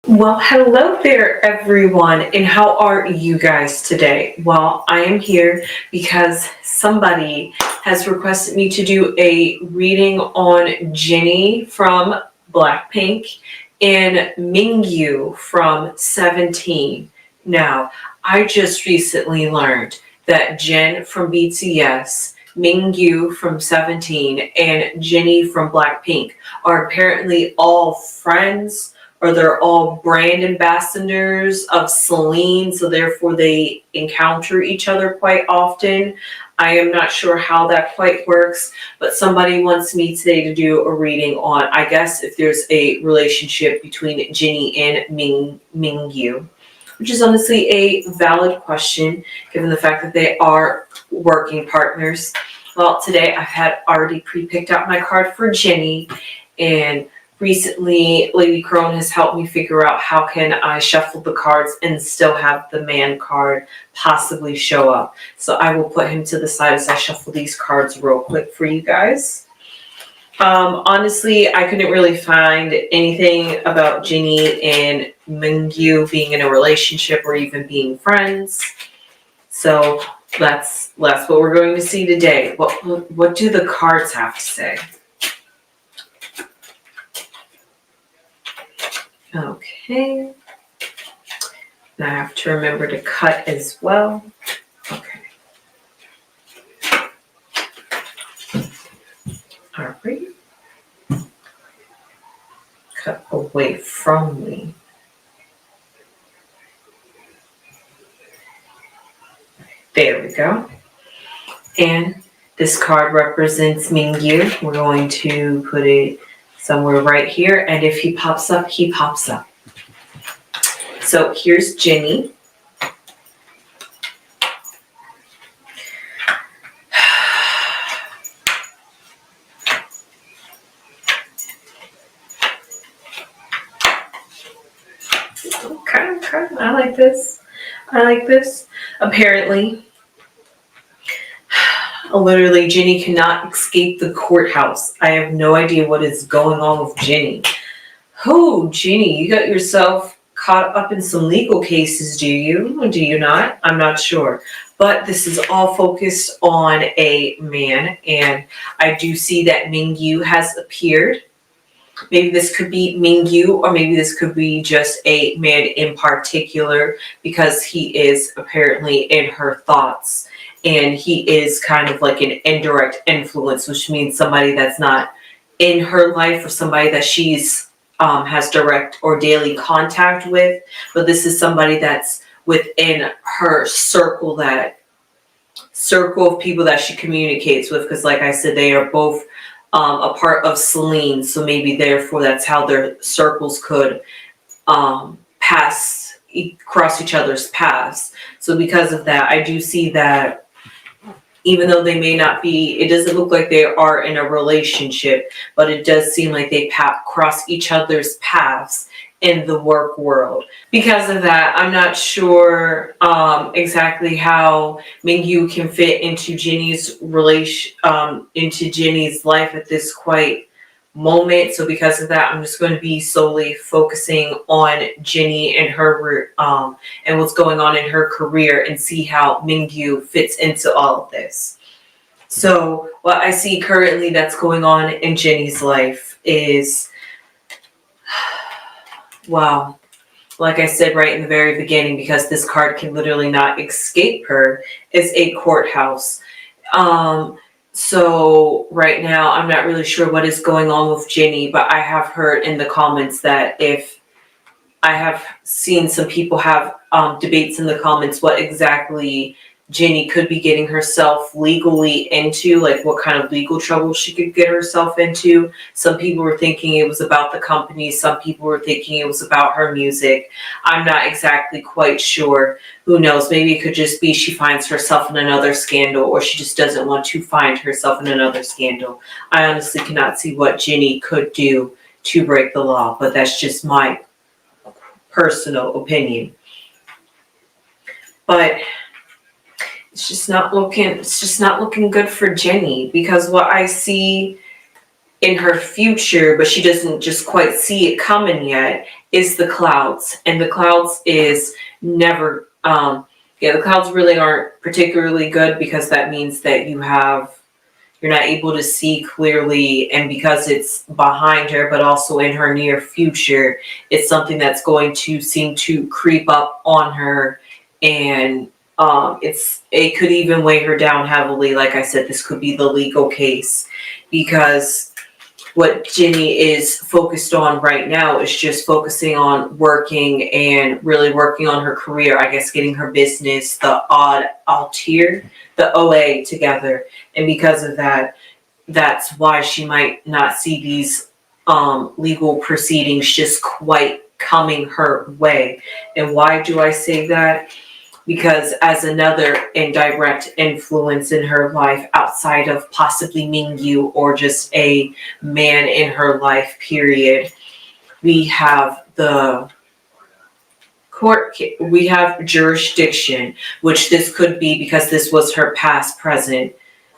Well, hello there, everyone, and how are you guys today? Well, I am here because somebody has requested me to do a reading on Jennie from Blackpink and Mingyu from 17. Now, I just recently learned that Jen from BTS, Mingyu from 17, and Jennie from Blackpink are apparently all friends, or they're all brand ambassadors of Celine, so therefore they encounter each other quite often. I am not sure how that quite works, but somebody wants me today to do a reading on, I guess, if there's a relationship between Jennie and Mingyu, which is honestly a valid question given the fact that they are working partners. Well, today I've had already pre-picked out my card for Jennie, and recently Lady Crone has helped me figure out how can I shuffle the cards and still have the man card possibly show up. So I will put him to the side as I shuffle these cards real quick for you guys. Honestly, I couldn't really find anything about Jennie and Mingyu being in a relationship or even being friends. So that's what we're going to see today. What do the cards have to say? Okay. Now I have to remember to cut as well. Okay. All right. Cut away from me. There we go. And this card represents Mingyu. We're going to put it somewhere right here, and if he pops up, he pops up. So here's Jennie. Okay, I like this. Apparently, literally, Jennie cannot escape the courthouse. I have no idea what is going on with Jennie. Oh, Jennie, you got yourself caught up in some legal cases, do you? Or do you not? I'm not sure. But this is all focused on a man, and I do see that Mingyu has appeared. Maybe this could be Mingyu, or maybe this could be just a man in particular, because he is apparently in her thoughts. And he is kind of like an indirect influence, which means somebody that's not in her life or somebody that she's has direct or daily contact with. But this is somebody that's within her circle of people that she communicates with. Because like I said, they are both a part of Celine. So maybe therefore that's how their circles could cross each other's paths. So because of that, I do see that even though they may not be, it doesn't look like they are in a relationship, but it does seem like they cross each other's paths in the work world. Because of that, I'm not sure exactly how Mingyu can fit into Jennie's into Jennie's life at this quite moment. So because of that, I'm just going to be solely focusing on Jennie and her and what's going on in her career, and see how Mingyu fits into all of this. So what I see currently that's going on in Jennie's life is, wow, like I said right in the very beginning, because this card can literally not escape her, is a courthouse. So right now, I'm not really sure what is going on with Jennie, but I have heard in the comments that if I have seen some people have debates in the comments what exactly Jennie could be getting herself legally into, like what kind of legal trouble she could get herself into. Some people were thinking it was about the company. Some people were thinking it was about her music. I'm not exactly quite sure. Who knows? Maybe it could just be she finds herself in another scandal, or she just doesn't want to find herself in another scandal. I honestly cannot see what Jennie could do to break the law, but that's just my personal opinion. But it's just not looking good for Jennie, because what I see in her future, but she doesn't just quite see it coming yet, is the clouds, and the clouds is never, the clouds really aren't particularly good, because that means that you're not able to see clearly, and because it's behind her, but also in her near future, it's something that's going to seem to creep up on her, and it could even weigh her down heavily. Like I said, this could be the legal case, because what Jennie is focused on right now is just focusing on working and really working on her career. I guess getting her business, the the OA together. And because of that, that's why she might not see these legal proceedings just quite coming her way. And why do I say that? Because as another indirect influence in her life, outside of possibly Mingyu or just a man in her life, period, we have the court, we have jurisdiction, which this could be because this was her past present.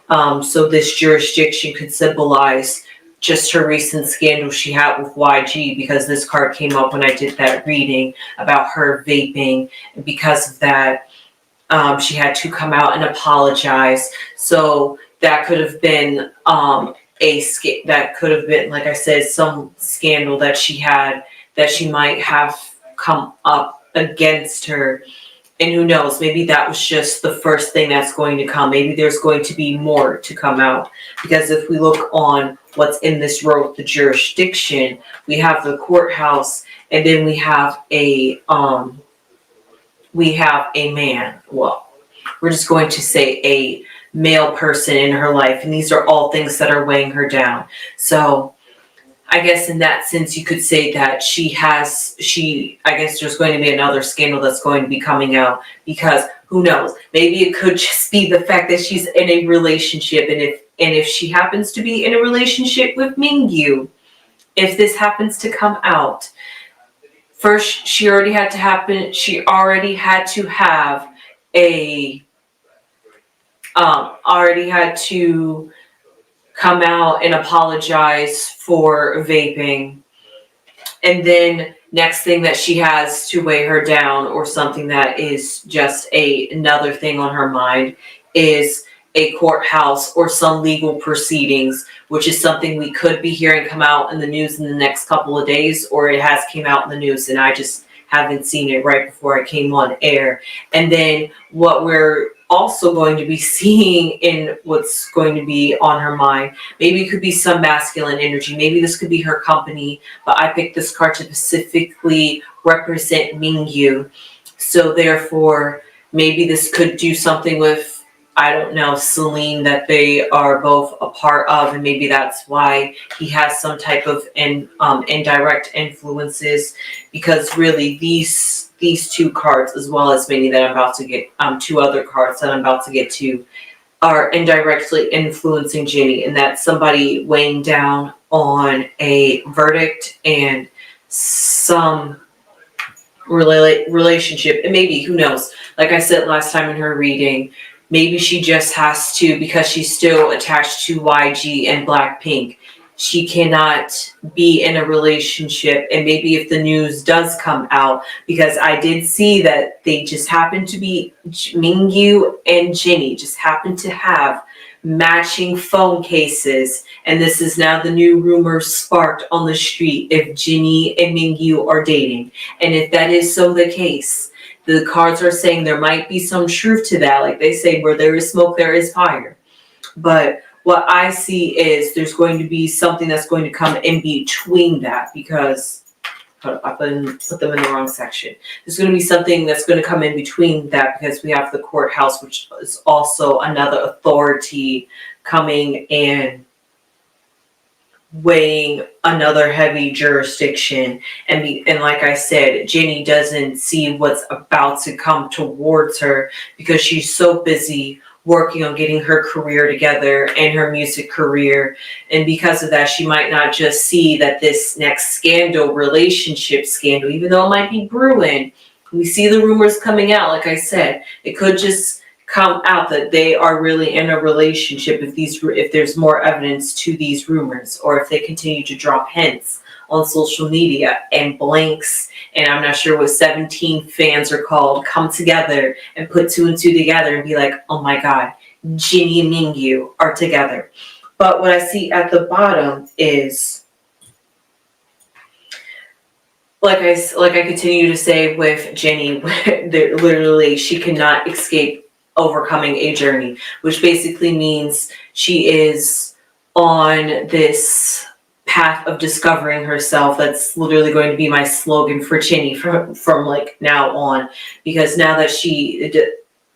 So this jurisdiction could symbolize just her recent scandal she had with YG, because this card came up when I did that reading about her vaping, and because of that, she had to come out and apologize. So that could have been that could have been, like I said, some scandal that she had, that she might have come up against her. And who knows, maybe that was just the first thing that's going to come. Maybe there's going to be more to come out. Because if we look on what's in this row, the jurisdiction, we have the courthouse, and then we have a man. Well, we're just going to say a male person in her life. And these are all things that are weighing her down. So I guess in that sense, you could say that I guess there's going to be another scandal that's going to be coming out, because who knows, maybe it could just be the fact that she's in a relationship. And if she happens to be in a relationship with Mingyu, if this happens to come out, first, she already had to have come out and apologize for vaping. And then next thing that she has to weigh her down, or something that is just another thing on her mind, is a courthouse or some legal proceedings, which is something we could be hearing come out in the news in the next couple of days, or it has came out in the news and I just haven't seen it right before I came on air. And then what we're also going to be seeing in what's going to be on her mind, maybe it could be some masculine energy. Maybe this could be her company, but I picked this card to specifically represent Mingyu. So therefore, maybe this could do something with, I don't know, Celine, that they are both a part of, and maybe that's why he has some type of indirect influences, because really these two cards, as well as many that I'm about to get, two other cards that I'm about to get to, are indirectly influencing Jennie, and that's somebody weighing down on a verdict and some relationship. And maybe, who knows, like I said last time in her reading, maybe she just has to, because she's still attached to YG and Blackpink, she cannot be in a relationship. And maybe if the news does come out, because I did see that they just happened to be, Mingyu and Jennie just happened to have matching phone cases. And this is now the new rumor sparked on the street, if Jennie and Mingyu are dating. And if that is so the case, the cards are saying there might be some truth to that. Like they say, where there is smoke, there is fire. But what I see is there's going to be something that's going to come in between that, because I put them in the wrong section. There's going to be something that's going to come in between that, because we have the courthouse, which is also another authority coming in, weighing another heavy jurisdiction. And like I said, Jennie doesn't see what's about to come towards her, because she's so busy working on getting her career together and her music career. And because of that, she might not just see that this next relationship scandal, even though it might be brewing, we see the rumors coming out. Like I said, it could just come out that they are really in a relationship if there's more evidence to these rumors, or if they continue to drop hints on social media, and blanks, and I'm not sure what 17 fans are called, come together and put two and two together and be like, oh my god, Jennie and Mingyu are together. But what I see at the bottom is, like I continue to say with Jennie, literally she cannot escape overcoming a journey, which basically means she is on this path of discovering herself. That's literally going to be my slogan for Jennie from like now on, because now that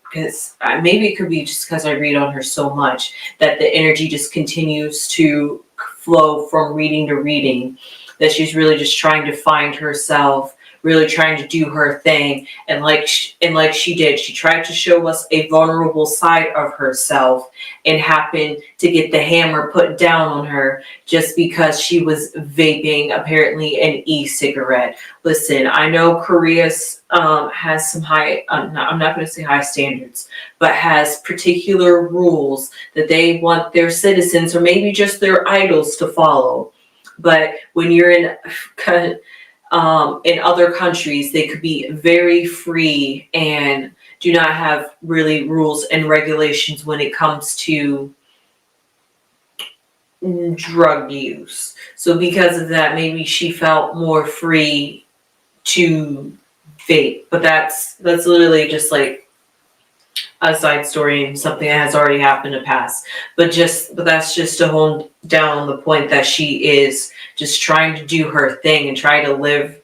because maybe it could be just because I read on her so much that the energy just continues to flow from reading to reading, that she's really just trying to find herself, really trying to do her thing. And like she did, she tried to show us a vulnerable side of herself and happened to get the hammer put down on her just because she was vaping apparently an e-cigarette. Listen, I know Korea has some high, I'm not going to say high standards, but has particular rules that they want their citizens or maybe just their idols to follow. But when you're in other countries, they could be very free and do not have really rules and regulations when it comes to drug use. So because of that, maybe she felt more free to vape. But that's literally just like a side story and something that has already happened in the past. But that's just to hone down on the point that she is just trying to do her thing and try to live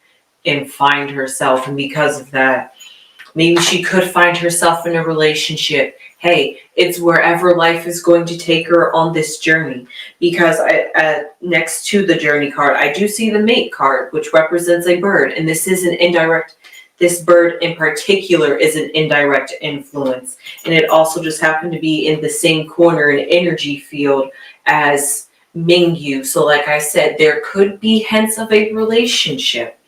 and find herself. And because of that, maybe she could find herself in a relationship. Hey, it's wherever life is going to take her on this journey. Because next to the journey card, I do see the mate card, which represents a bird. And this is an indirect. This bird in particular is an indirect influence. And it also just happened to be in the same corner and energy field as Mingyu. So like I said, there could be hints of a relationship.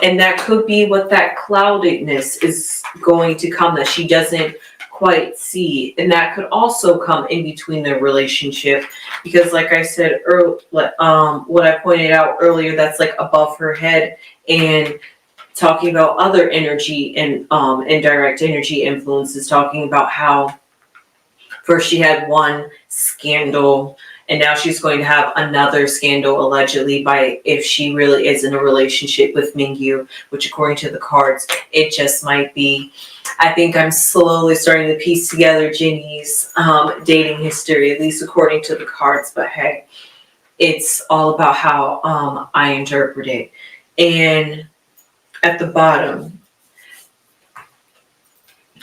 And that could be what that cloudedness is going to come that she doesn't quite see. And that could also come in between their relationship. Because like I said earlier, what I pointed out earlier, that's like above her head, and talking about other energy and indirect energy influences, talking about how first she had one scandal and now she's going to have another scandal allegedly if she really is in a relationship with Mingyu, which according to the cards, it just might be. I think I'm slowly starting to piece together Jennie's dating history, at least according to the cards. But hey, it's all about how I interpret it. And at the bottom,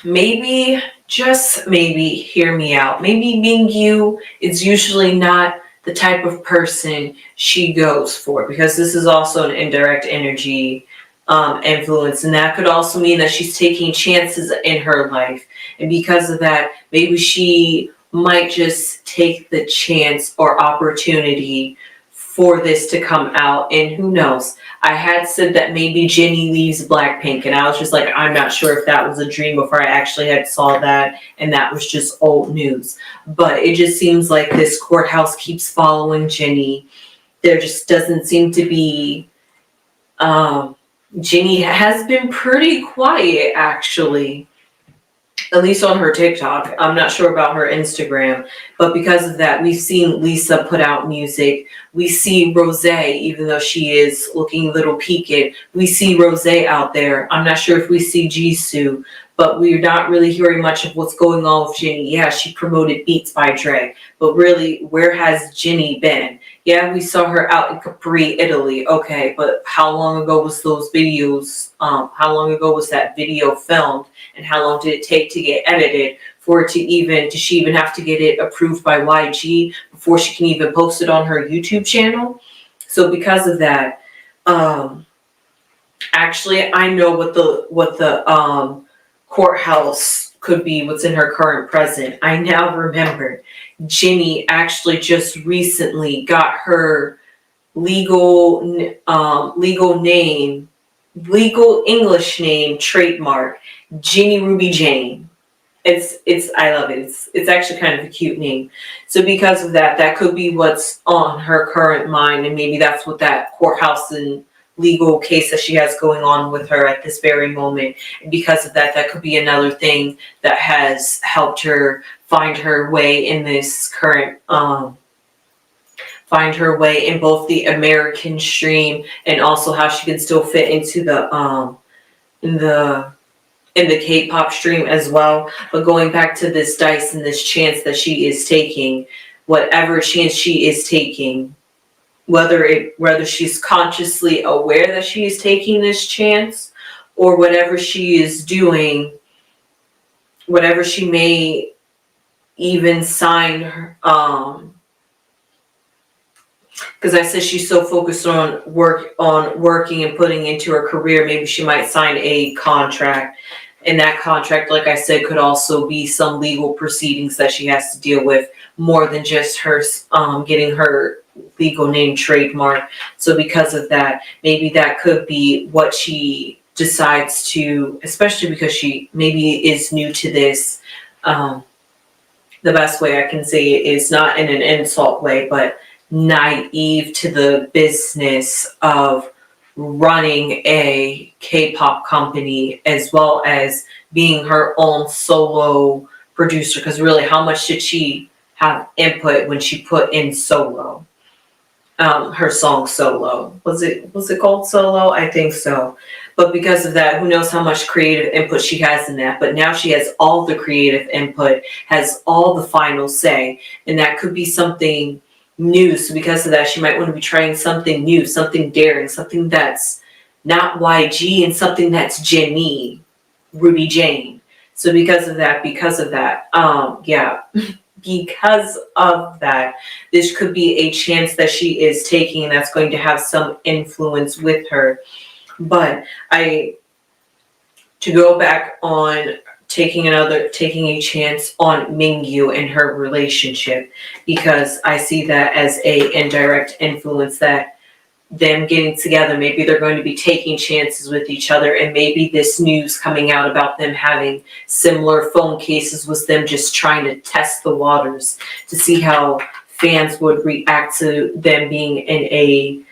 maybe, just maybe, hear me out. Maybe Mingyu is usually not the type of person she goes for, because this is also an indirect energy influence, and that could also mean that she's taking chances in her life. And because of that, maybe she might just take the chance or opportunity for this to come out. And who knows, I had said that maybe Jennie leaves Blackpink, and I was just like, I'm not sure if that was a dream before I actually had saw that, and that was just old news. But it just seems like this courthouse keeps following Jennie. There just doesn't seem to be Jennie has been pretty quiet, actually, at least on her TikTok. I'm not sure about her Instagram, but because of that, we've seen Lisa put out music. We see Rose, even though she is looking a little peaked. We see Rose out there. I'm not sure if we see Jisoo, but we're not really hearing much of what's going on with Jennie. Yeah, she promoted Beats by Dre, but really, where has Jennie been? Yeah, we saw her out in Capri, Italy. Okay, but how long ago was those videos? How long ago was that video filmed? And how long did it take to get edited for it does she even have to get it approved by YG before she can even post it on her YouTube channel? So because of that, actually, I know what the courthouse could be, what's in her current present. I now remember Jennie actually just recently got her legal English name trademark, Jennie Ruby Jane. It's I love it. It's actually kind of a cute name. So because of that, that could be what's on her current mind, and maybe that's what that courthouse and legal case that she has going on with her at this very moment. And because of that, that could be another thing that has helped her find her way in this current find her way in both the American stream and also how she can still fit into in the in the K-pop stream as well. But going back to this dice and this chance that she is taking, whatever chance she is taking, whether she's consciously aware that she is taking this chance, or whatever she is doing, whatever she may even sign her, because I said she's so focused on working and putting into her career, maybe she might sign a contract. And that contract, like I said, could also be some legal proceedings that she has to deal with, more than just her getting her legal name trademark. So because of that, maybe that could be what she decides to, especially because she maybe is new to this. The best way I can say it is not in an insult way, but naive to the business of running a K-pop company, as well as being her own solo producer. Because really, how much did she have input when she put in Solo? Her song Solo. Was it called Solo? I think so. But because of that, who knows how much creative input she has in that. But now she has all the creative input, has all the final say, and that could be something new. So because of that, she might want to be trying something new, something daring, something that's not YG, and something that's Jennie, Ruby Jane. So because of that, because of that, this could be a chance that she is taking, and that's going to have some influence with her. But to go back on taking a chance on Mingyu and her relationship, because I see that as a indirect influence, that them getting together, maybe they're going to be taking chances with each other, and maybe this news coming out about them having similar phone cases was them just trying to test the waters to see how fans would react to them being in a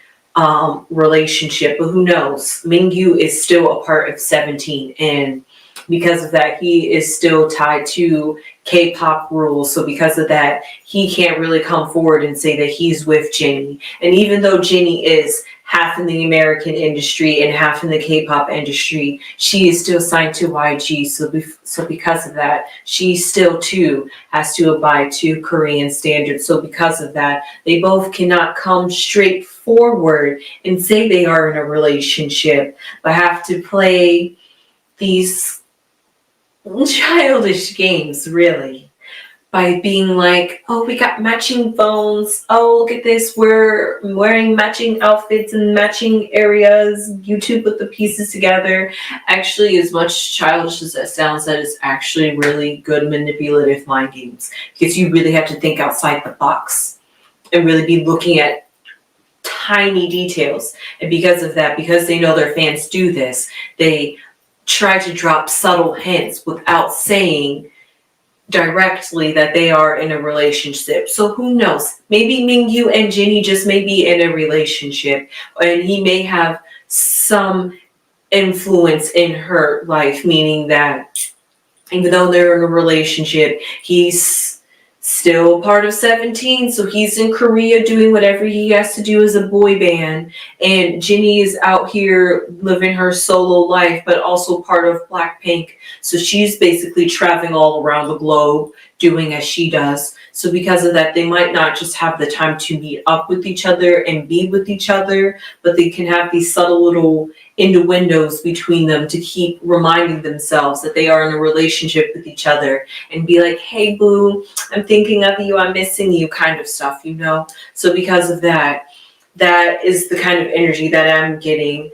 relationship. But who knows? Mingyu is still a part of 17, and because of that, he is still tied to K-pop rules. So because of that, he can't really come forward and say that he's with Jennie. And even though Jennie is half in the American industry and half in the K-pop industry, she is still signed to YG. So because of that, she still too has to abide to Korean standards. So because of that, they both cannot come straight forward and say they are in a relationship, but have to play these childish games, really, by being like, oh, we got matching phones, oh, look at this, we're wearing matching outfits in matching areas, you two put the pieces together. Actually, as much childish as that sounds, that is actually really good manipulative mind games, because you really have to think outside the box and really be looking at tiny details. And because of that, because they know their fans do this, they try to drop subtle hints without saying directly that they are in a relationship. So who knows? Maybe Mingyu and Jennie just may be in a relationship, and he may have some influence in her life, meaning that even though they're in a relationship, he's still part of 17, so he's in Korea doing whatever he has to do as a boy band, and Jennie is out here living her solo life, but also part of Blackpink. So she's basically traveling all around the globe doing as she does. So because of that, they might not just have the time to meet up with each other and be with each other, but they can have these subtle little innuendos between them to keep reminding themselves that they are in a relationship with each other, and be like, hey boo, I'm thinking of you, I'm missing you, kind of stuff, you know? So because of that, that is the kind of energy that I'm getting,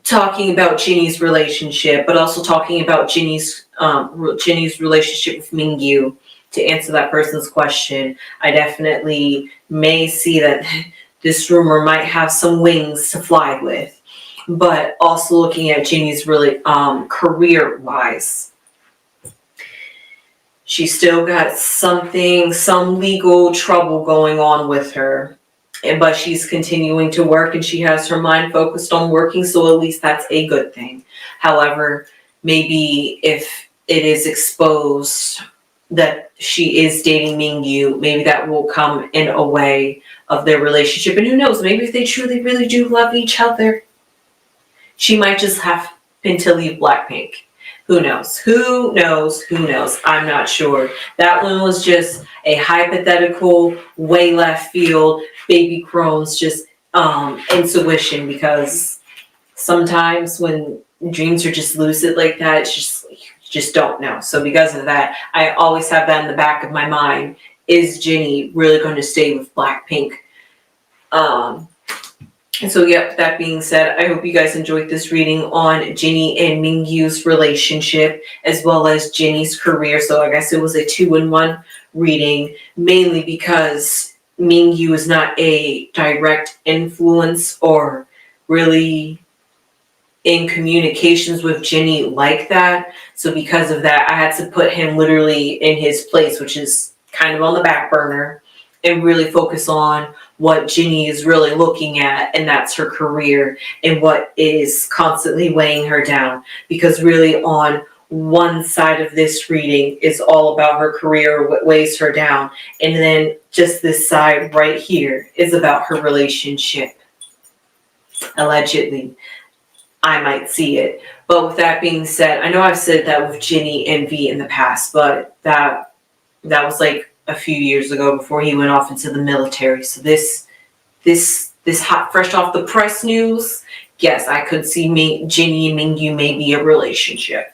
talking about Jennie's relationship, but also talking about Jennie's relationship with Mingyu. To answer that person's question, I definitely may see that this rumor might have some wings to fly with, but also looking at Jennie's really career-wise. She's still got some legal trouble going on with her. But she's continuing to work and she has her mind focused on working, so at least that's a good thing. However, maybe if it is exposed that she is dating Mingyu, maybe that will come in a way of their relationship. And who knows, maybe if they truly, really do love each other, she might just happen to leave Blackpink. Who knows? Who knows? Who knows? I'm not sure. That one was just a hypothetical, way left field, baby Crones, just intuition, because sometimes when dreams are just lucid like that, it's just, you just don't know. So because of that, I always have that in the back of my mind. Is Jennie really going to stay with Blackpink? And so, yep, that being said, I hope you guys enjoyed this reading on Jennie and Mingyu's relationship, as well as Jennie's career. So I guess it was a 2-in-1 reading, mainly because Mingyu is not a direct influence or really in communications with Jennie like that. So because of that, I had to put him literally in his place, which is kind of on the back burner, and really focus on what Jennie is really looking at, and that's her career and what is constantly weighing her down. Because really on one side of this reading is all about her career, what weighs her down, and then just this side right here is about her relationship. Allegedly, I might see it. But with that being said, I know I've said that with Jennie and V in the past, but that was like a few years ago before he went off into the military. So this hot, fresh off the press news, yes, I could see Jennie and Mingyu may be a relationship.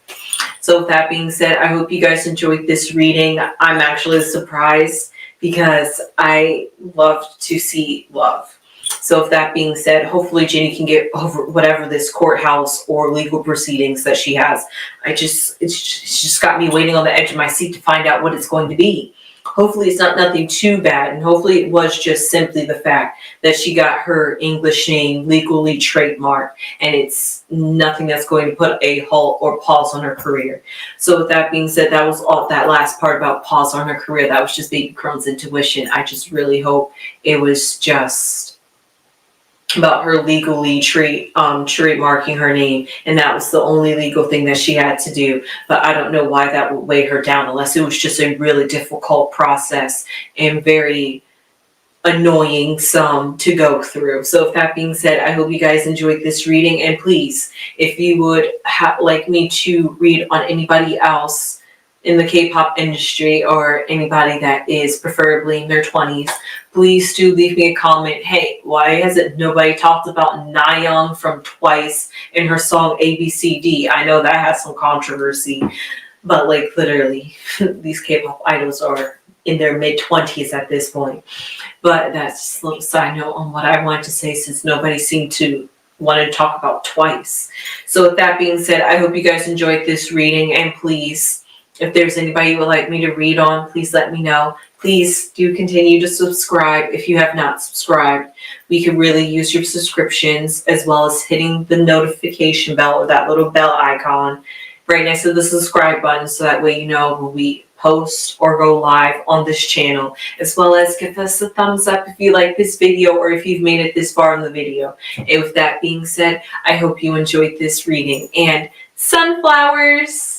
So with that being said, I hope you guys enjoyed this reading. I'm actually surprised because I love to see love. So with that being said, hopefully Jennie can get over whatever this courthouse or legal proceedings that she has. It's just got me waiting on the edge of my seat to find out what it's going to be. Hopefully it's not nothing too bad, and hopefully it was just simply the fact that she got her English name legally trademarked, and it's nothing that's going to put a halt or pause on her career. So with that being said, that was all that last part about pause on her career. That was just baby Crone's intuition. I just really hope it was just about her legally trademarking her name, and that was the only legal thing that she had to do. But I don't know why that would weigh her down, unless it was just a really difficult process and very annoying to go through. So with that being said, I hope you guys enjoyed this reading, and please, if you would like me to read on anybody else in the K-pop industry or anybody that is preferably in their 20s, please do leave me a comment. Hey, why hasn't nobody talked about Nayeon from Twice in her song ABCD? I know that has some controversy, but like literally these K-pop idols are in their mid-20s at this point. But that's just a little side note on what I wanted to say, since nobody seemed to want to talk about Twice. So with that being said, I hope you guys enjoyed this reading, and please, if there's anybody you would like me to read on, please let me know. Please do continue to subscribe if you have not subscribed. We could really use your subscriptions, as well as hitting the notification bell or that little bell icon right next to the subscribe button, so that way you know when we post or go live on this channel, as well as give us a thumbs up if you like this video or if you've made it this far in the video. And with that being said, I hope you enjoyed this reading, and sunflowers!